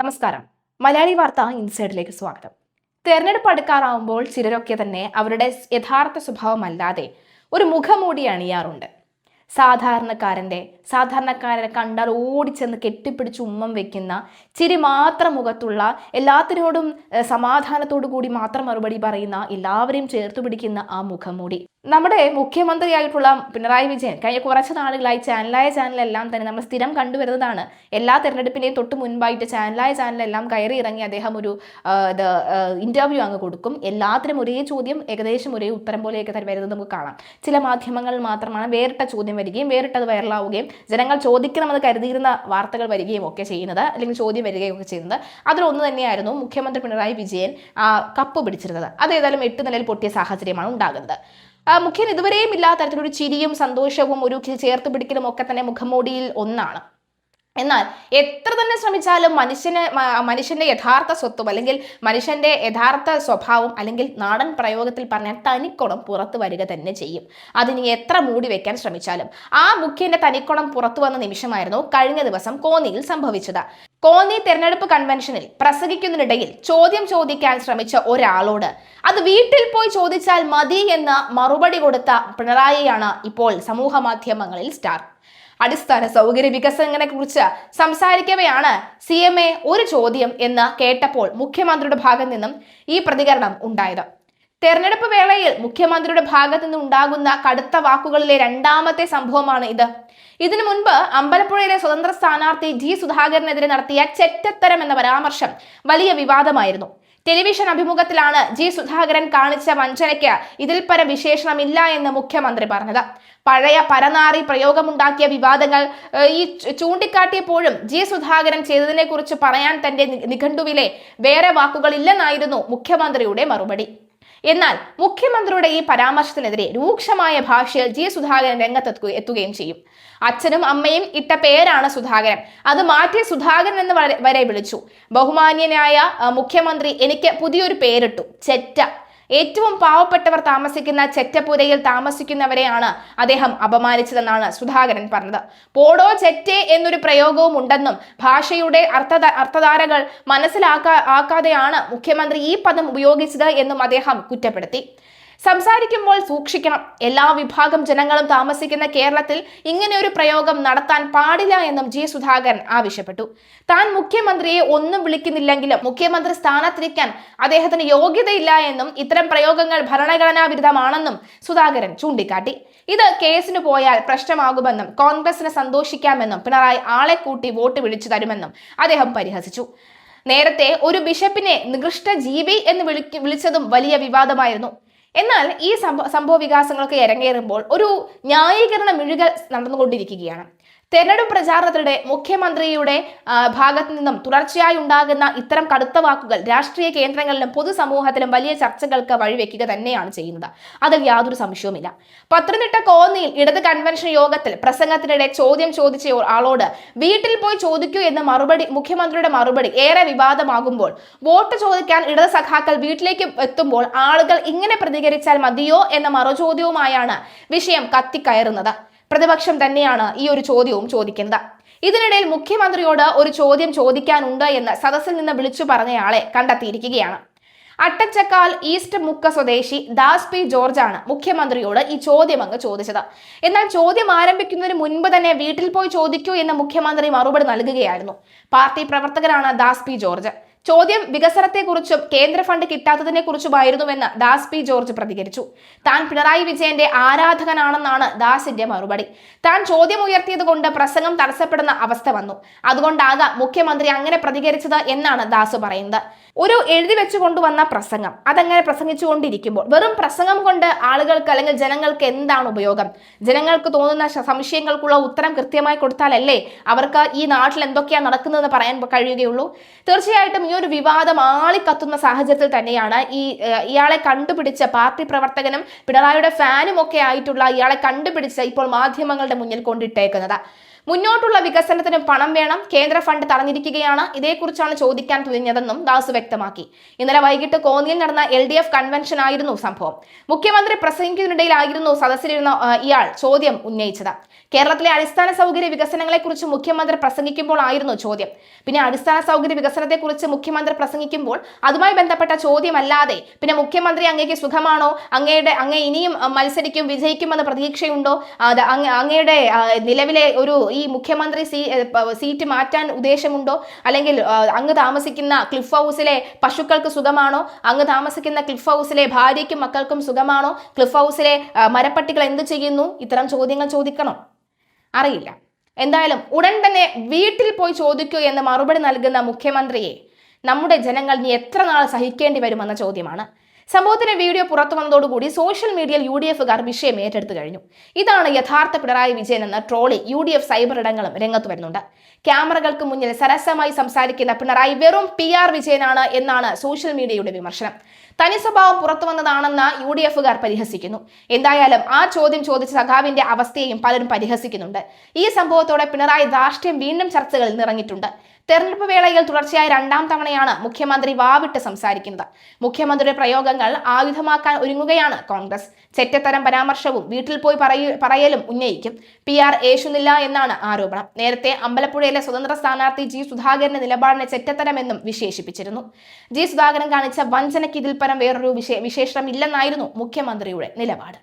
നമസ്കാരം. മലയാളി വാർത്ത ഇൻസൈഡിലേക്ക് സ്വാഗതം. തെരഞ്ഞെടുപ്പ് അടുക്കാറാവുമ്പോൾ ചിലരൊക്കെ തന്നെ അവരുടെ യഥാർത്ഥ സ്വഭാവമല്ലാതെ ഒരു മുഖംമൂടി അണിയാറുണ്ട്. സാധാരണക്കാരനെ കണ്ടാൽ ഓടിച്ചെന്ന് കെട്ടിപ്പിടിച്ച് ഉമ്മം വെക്കുന്ന, ചിരി മാത്രം മുഖത്തുള്ള, എല്ലാത്തിനോടും സമാധാനത്തോടു കൂടി മാത്രം മറുപടി പറയുന്ന, എല്ലാവരെയും ചേർത്ത് പിടിക്കുന്ന ആ മുഖംമൂടി. നമ്മുടെ മുഖ്യമന്ത്രിയായിട്ടുള്ള പിണറായി വിജയൻ കഴിഞ്ഞ കുറച്ച് നാളുകളായി ചാനലെല്ലാം തന്നെ നമ്മൾ സ്ഥിരം കണ്ടുവരുന്നതാണ്. എല്ലാ തെരഞ്ഞെടുപ്പിനെയും തൊട്ട് മുൻപായിട്ട് ചാനലെല്ലാം കയറി ഇറങ്ങി അദ്ദേഹം ഒരു ഇന്റർവ്യൂ അങ്ങ് കൊടുക്കും. എല്ലാത്തിനും ഒരേ ചോദ്യം, ഏകദേശം ഒരേ ഉത്തരം പോലെയൊക്കെ തന്നെ വരുന്നത് നമുക്ക് കാണാം. ചില മാധ്യമങ്ങളിൽ മാത്രമാണ് വേറിട്ട ചോദ്യം വരികയും വേറിട്ടത് വൈറലാവുകയും ജനങ്ങൾ ചോദിക്കണമെന്ന് കരുതിയിരുന്ന വാർത്തകൾ വരികയും ഒക്കെ ചെയ്യുന്നത്, അല്ലെങ്കിൽ ചോദ്യം വരികയും ഒക്കെ ചെയ്യുന്നത്. അതിലൊന്ന് തന്നെയായിരുന്നു മുഖ്യമന്ത്രി പിണറായി വിജയൻ കപ്പ് പിടിച്ചിരുന്നത്. അത് ഏതായാലും 8 നിലയിൽ പൊട്ടിയ സാഹചര്യമാണ് ഉണ്ടാകുന്നത്. മുഖ്യൻ ഇതുവരെയും ഇല്ലാത്ത തരത്തിലൊരു ചിരിയും സന്തോഷവും ഒരു ചേർത്ത് പിടിക്കലും ഒക്കെ തന്നെ മുഖംമൂടിയിൽ ഒന്നാണ്. എന്നാൽ എത്ര തന്നെ ശ്രമിച്ചാലും മനുഷ്യന്റെ യഥാർത്ഥ സ്വത്വം, അല്ലെങ്കിൽ മനുഷ്യന്റെ യഥാർത്ഥ സ്വഭാവം, അല്ലെങ്കിൽ നാടൻ പ്രയോഗത്തിൽ പറഞ്ഞാൽ തനിക്കുണം പുറത്തു വരിക തന്നെ ചെയ്യും. അതിന് എത്ര മൂടി വെക്കാൻ ശ്രമിച്ചാലും ആ മുഖ്യന്റെ തനിക്കുണം പുറത്തു വന്ന നിമിഷമായിരുന്നു കഴിഞ്ഞ ദിവസം കോന്നിയിൽ സംഭവിച്ചത്. കോന്നി തെരഞ്ഞെടുപ്പ് കൺവെൻഷനിൽ പ്രസംഗിക്കുന്നതിനിടയിൽ ചോദ്യം ചോദിക്കാൻ ശ്രമിച്ച ഒരാളോട് അത് വീട്ടിൽ പോയി ചോദിച്ചാൽ മതി എന്ന മറുപടി കൊടുത്ത പിണറായിയാണ് ഇപ്പോൾ സമൂഹ മാധ്യമങ്ങളിൽ സ്റ്റാർ. അടിസ്ഥാന സൗകര്യ വികസനങ്ങളെ കുറിച്ച് സംസാരിക്കവെയാണ് CMA ഒരു ചോദ്യം എന്ന് കേട്ടപ്പോൾ മുഖ്യമന്ത്രിയുടെ ഭാഗത്ത് നിന്നും ഈ പ്രതികരണം ഉണ്ടായത്. തെരഞ്ഞെടുപ്പ് വേളയിൽ മുഖ്യമന്ത്രിയുടെ ഭാഗത്തു നിന്ന് ഉണ്ടാകുന്ന കടുത്ത വാക്കുകളിലെ രണ്ടാമത്തെ സംഭവമാണ് ഇത്. ഇതിനു മുൻപ് അമ്പലപ്പുഴയിലെ സ്വതന്ത്ര സ്ഥാനാർത്ഥി G സുധാകരനെതിരെ നടത്തിയ ചെറ്റത്തരം എന്ന പരാമർശം വലിയ വിവാദമായിരുന്നു. ടെലിവിഷൻ അഭിമുഖത്തിലാണ് G സുധാകരൻ കാണിച്ച വഞ്ചനയ്ക്ക് ഇതിൽ പരം വിശേഷണമില്ല എന്ന് മുഖ്യമന്ത്രി പറഞ്ഞത്. പഴയ പരനാറി പ്രയോഗമുണ്ടാക്കിയ വിവാദങ്ങൾ ചൂണ്ടിക്കാട്ടിയപ്പോഴും G സുധാകരൻ ചെയ്തതിനെ കുറിച്ച് പറയാൻ തന്റെ നിഘണ്ടുവിലെ വേറെ വാക്കുകളില്ലെന്നായിരുന്നു മുഖ്യമന്ത്രിയുടെ മറുപടി. എന്നാൽ മുഖ്യമന്ത്രിയുടെ ഈ പരാമർശത്തിനെതിരെ രൂക്ഷമായ ഭാഷയിൽ G സുധാകരൻ രംഗത്തെത്തുകയും ചെയ്യും. അച്ഛനും അമ്മയും ഇട്ട പേരാണ് സുധാകരൻ, അത് മാറ്റി സുധാകരൻ എന്ന് വരെ വിളിച്ചു. ബഹുമാന്യനായ മുഖ്യമന്ത്രി എനിക്ക് പുതിയൊരു പേരിട്ടു, ചെറ്റ. ഏറ്റവും പാവപ്പെട്ടവർ താമസിക്കുന്ന ചെറ്റപ്പുരയിൽ താമസിക്കുന്നവരെയാണ് അദ്ദേഹം അപമാനിച്ചതെന്നാണ് സുധാകരൻ പറഞ്ഞത്. പോടോ ചെറ്റെ എന്നൊരു പ്രയോഗവും ഉണ്ടെന്നും ഭാഷയുടെ അർത്ഥധാരകൾ മനസ്സിലാക്കാതെയാണ് മുഖ്യമന്ത്രി ഈ പദം ഉപയോഗിച്ചത് എന്നും അദ്ദേഹം കുറ്റപ്പെടുത്തി. സംസാരിക്കുമ്പോൾ സൂക്ഷിക്കണം. എല്ലാ വിഭാഗം ജനങ്ങളും താമസിക്കുന്ന കേരളത്തിൽ ഇങ്ങനെ ഒരു പ്രയോഗം നടത്താൻ പാടില്ല എന്നും G സുധാകരൻ ആവശ്യപ്പെട്ടു. താൻ മുഖ്യമന്ത്രിയെ ഒന്നും വിളിക്കുന്നില്ലെങ്കിലും മുഖ്യമന്ത്രി സ്ഥാനത്തിരിക്കാൻ അദ്ദേഹത്തിന് യോഗ്യതയില്ല എന്നും ഇത്തരം പ്രയോഗങ്ങൾ ഭരണഘടനാ വിരുദ്ധമാണെന്നും സുധാകരൻ ചൂണ്ടിക്കാട്ടി. ഇത് കേസിന് പോയാൽ പ്രശ്നമാകുമെന്നും കോൺഗ്രസിന് സന്തോഷിക്കാമെന്നും പിണറായി ആളെ കൂട്ടി വോട്ട് പിടിച്ചു തരുമെന്നും അദ്ദേഹം പരിഹസിച്ചു. നേരത്തെ ഒരു ബിഷപ്പിനെ നികൃഷ്ട ജീവി എന്ന് വിളിച്ചതും വലിയ വിവാദമായിരുന്നു. എന്നാൽ ഈ സംഭവ വികാസങ്ങൾക്ക് ഇറങ്ങേറുമ്പോൾ ഒരു ന്യായീകരണ മിഴുകൽ നടന്നുകൊണ്ടിരിക്കുകയാണ്. തെരഞ്ഞെടുപ്പ് പ്രചാരണത്തിനിടെ മുഖ്യമന്ത്രിയുടെ ഭാഗത്തു നിന്നും തുടർച്ചയായി ഉണ്ടാകുന്ന ഇത്തരം കടുത്ത വാക്കുകൾ രാഷ്ട്രീയ കേന്ദ്രങ്ങളിലും പൊതുസമൂഹത്തിലും വലിയ ചർച്ചകൾക്ക് വഴിവെക്കുക തന്നെയാണ് ചെയ്യുന്നത്. അതിൽ യാതൊരു സംശയവുമില്ല. പത്തനംതിട്ട കോന്നിയിൽ ഇടത് കൺവെൻഷൻ യോഗത്തിൽ പ്രസംഗത്തിനിടെ ചോദ്യം ചോദിച്ച ആളോട് വീട്ടിൽ പോയി ചോദിക്കൂ എന്ന മുഖ്യമന്ത്രിയുടെ മറുപടി ഏറെ വിവാദമാകുമ്പോൾ, വോട്ട് ചോദിക്കാൻ ഇടത് സഖാക്കൾ വീട്ടിലേക്ക് എത്തുമ്പോൾ ആളുകൾ ഇങ്ങനെ പ്രതികരിച്ചാൽ മതിയോ എന്ന മറുചോദ്യവുമായാണ് വിഷയം കത്തിക്കയറുന്നത്. പ്രതിപക്ഷം തന്നെയാണ് ഈ ഒരു ചോദ്യവും ചോദിക്കുന്നത്. ഇതിനിടയിൽ മുഖ്യമന്ത്രിയോട് ഒരു ചോദ്യം ചോദിക്കാനുണ്ട് എന്ന് സദസ്സിൽ നിന്ന് വിളിച്ചു പറഞ്ഞയാളെ കണ്ടെത്തിയിരിക്കുകയാണ്. അട്ടച്ചക്കാൽ ഈസ്റ്റ് മുക്ക സ്വദേശി ദാസ് P ജോർജാണ് മുഖ്യമന്ത്രിയോട് ഈ ചോദ്യം അങ്ങ് ചോദിച്ചത്. എന്നാൽ ചോദ്യം ആരംഭിക്കുന്നതിന് മുൻപ് തന്നെ വീട്ടിൽ പോയി ചോദിക്കൂ എന്ന് മുഖ്യമന്ത്രി മറുപടി നൽകുകയായിരുന്നു. പാർട്ടി പ്രവർത്തകനാണ് ദാസ് P ജോർജ്. ചോദ്യം വികസനത്തെക്കുറിച്ചും കേന്ദ്ര ഫണ്ട് കിട്ടാത്തതിനെ കുറിച്ചുമായിരുന്നുവെന്ന് ദാസ് P ജോർജ് പ്രതികരിച്ചു. താൻ പിണറായി വിജയന്റെ ആരാധകനാണെന്നാണ് ദാസിന്റെ മറുപടി. താൻ ചോദ്യം ഉയർത്തിയത് കൊണ്ട് പ്രസംഗം തടസ്സപ്പെടുന്ന അവസ്ഥ വന്നു, അതുകൊണ്ടാകാം മുഖ്യമന്ത്രി അങ്ങനെ പ്രതികരിച്ചത് എന്നാണ് ദാസ് പറയുന്നത്. ഒരു എഴുതി വെച്ചു കൊണ്ടുവന്ന പ്രസംഗം അതങ്ങനെ പ്രസംഗിച്ചുകൊണ്ടിരിക്കുമ്പോൾ വെറും പ്രസംഗം കൊണ്ട് ആളുകൾക്ക് അല്ലെങ്കിൽ ജനങ്ങൾക്ക് എന്താണ് ഉപയോഗം? ജനങ്ങൾക്ക് തോന്നുന്ന സംശയങ്ങൾക്കുള്ള ഉത്തരം കൃത്യമായി കൊടുത്താലല്ലേ അവർക്ക് ഈ നാട്ടിൽ എന്തൊക്കെയാണ് നടക്കുന്നതെന്ന് പറയാൻ കഴിയുകയുള്ളൂ. തീർച്ചയായിട്ടും ഈ ഒരു വിവാദം ആളിക്കത്തുന്ന സാഹചര്യത്തിൽ തന്നെയാണ് ഇയാളെ കണ്ടുപിടിച്ച പാർട്ടി പ്രവർത്തകനും പിണറായിയുടെ ഫാനും ഒക്കെ ആയിട്ടുള്ള ഇയാളെ കണ്ടുപിടിച്ച് ഇപ്പോൾ മാധ്യമങ്ങളുടെ മുന്നിൽ കൊണ്ടിട്ടേക്കുന്നത്. മുന്നോട്ടുള്ള വികസനത്തിന് പണം വേണം, കേന്ദ്ര ഫണ്ട് തടഞ്ഞിരിക്കുകയാണ്, ഇതേക്കുറിച്ചാണ് ചോദിക്കാൻ തുനിഞ്ഞതെന്നും ദാസ് വ്യക്തമാക്കി. ഇന്നലെ വൈകിട്ട് കോന്നിയിൽ നടന്ന LDF കൺവെൻഷൻ ആയിരുന്നു സംഭവം. മുഖ്യമന്ത്രി പ്രസംഗിക്കുന്നതിനിടയിലായിരുന്നു സദസ്സിലിരുന്ന ഇയാൾ ചോദ്യം ഉന്നയിച്ചത്. കേരളത്തിലെ അടിസ്ഥാന സൗകര്യ വികസനങ്ങളെക്കുറിച്ച് മുഖ്യമന്ത്രി പ്രസംഗിക്കുമ്പോൾ ആയിരുന്നു ചോദ്യം. പിന്നെ അടിസ്ഥാന സൗകര്യ വികസനത്തെക്കുറിച്ച് മുഖ്യമന്ത്രി പ്രസംഗിക്കുമ്പോൾ അതുമായി ബന്ധപ്പെട്ട ചോദ്യമല്ലാതെ പിന്നെ മുഖ്യമന്ത്രി അങ്ങേക്ക് സുഖമാണോ, അങ്ങേ ഇനിയും മത്സരിക്കും വിജയിക്കുമെന്ന് പ്രതീക്ഷയുണ്ടോ, അങ്ങയുടെ നിലവിലെ ഈ മുഖ്യമന്ത്രി സീറ്റ് മാറ്റാൻ ഉദ്ദേശമുണ്ടോ, അല്ലെങ്കിൽ അങ്ങ് താമസിക്കുന്ന ക്ലിഫ് ഹൗസിലെ പശുക്കൾക്ക് സുഖമാണോ, അങ്ങ് താമസിക്കുന്ന ക്ലിഫ് ഹൗസിലെ ഭാര്യയ്ക്കും മക്കൾക്കും സുഖമാണോ, ക്ലിഫ് ഹൗസിലെ മരപ്പട്ടികൾ എന്ത് ചെയ്യുന്നു, ഇത്തരം ചോദ്യങ്ങൾ ചോദിക്കണം. അറിയില്ല. എന്തായാലും ഉടൻ തന്നെ വീട്ടിൽ പോയി ചോദിക്കൂ എന്ന് മറുപടി നൽകുന്ന മുഖ്യമന്ത്രിയെ നമ്മുടെ ജനങ്ങൾ ഇനി എത്ര നാൾ സഹിക്കേണ്ടി വരുമെന്ന ചോദ്യമാണ്. സംഭവത്തിന്റെ വീഡിയോ പുറത്തു വന്നതോടുകൂടി സോഷ്യൽ മീഡിയയിൽ UDFകാർ വിഷയം ഏറ്റെടുത്തു കഴിഞ്ഞു. ഇതാണ് യഥാർത്ഥ പിണറായി വിജയൻ എന്ന ട്രോളി UDF സൈബർ ഇടങ്ങളും രംഗത്ത് വരുന്നുണ്ട്. ക്യാമറകൾക്ക് മുന്നിൽ സരസമായി സംസാരിക്കുന്ന പിണറായി വെറും PR വിജയനാണ് എന്നാണ് സോഷ്യൽ മീഡിയയുടെ വിമർശനം. തനി സ്വഭാവം പുറത്തു വന്നതാണെന്ന് UDFകാർ പരിഹസിക്കുന്നു. എന്തായാലും ആ ചോദ്യം ചോദിച്ച സഖാവിന്റെ അവസ്ഥയെയും പലരും പരിഹസിക്കുന്നുണ്ട്. ഈ സംഭവത്തോടെ പിണറായി ധാർഷ്ട്യം വീണ്ടും ചർച്ചകളിൽ നിറഞ്ഞിട്ടുണ്ട്. തെരഞ്ഞെടുപ്പ് വേളയിൽ തുടർച്ചയായ 2ാം തവണയാണ് മുഖ്യമന്ത്രി വാവിട്ട് സംസാരിക്കുന്നത്. മുഖ്യമന്ത്രിയുടെ പ്രയോഗങ്ങൾ ആയുധമാക്കാൻ ഒരുങ്ങുകയാണ് കോൺഗ്രസ്. ചെറ്റത്തരം പരാമർശവും വീട്ടിൽ പോയി പറയലും ഉന്നയിക്കും. PR ഏശുന്നില്ല എന്നാണ് ആരോപണം. നേരത്തെ അമ്പലപ്പുഴയിലെ സ്വതന്ത്ര സ്ഥാനാർത്ഥി G സുധാകരന്റെ നിലപാടിനെ ചെറ്റത്തരമെന്നും വിശേഷിപ്പിച്ചിരുന്നു. G സുധാകരൻ കാണിച്ച വഞ്ചനയ്ക്ക് ഇതിൽ പരം വേറൊരു വിശേഷണമില്ലെന്നായിരുന്നു മുഖ്യമന്ത്രിയുടെ നിലപാട്.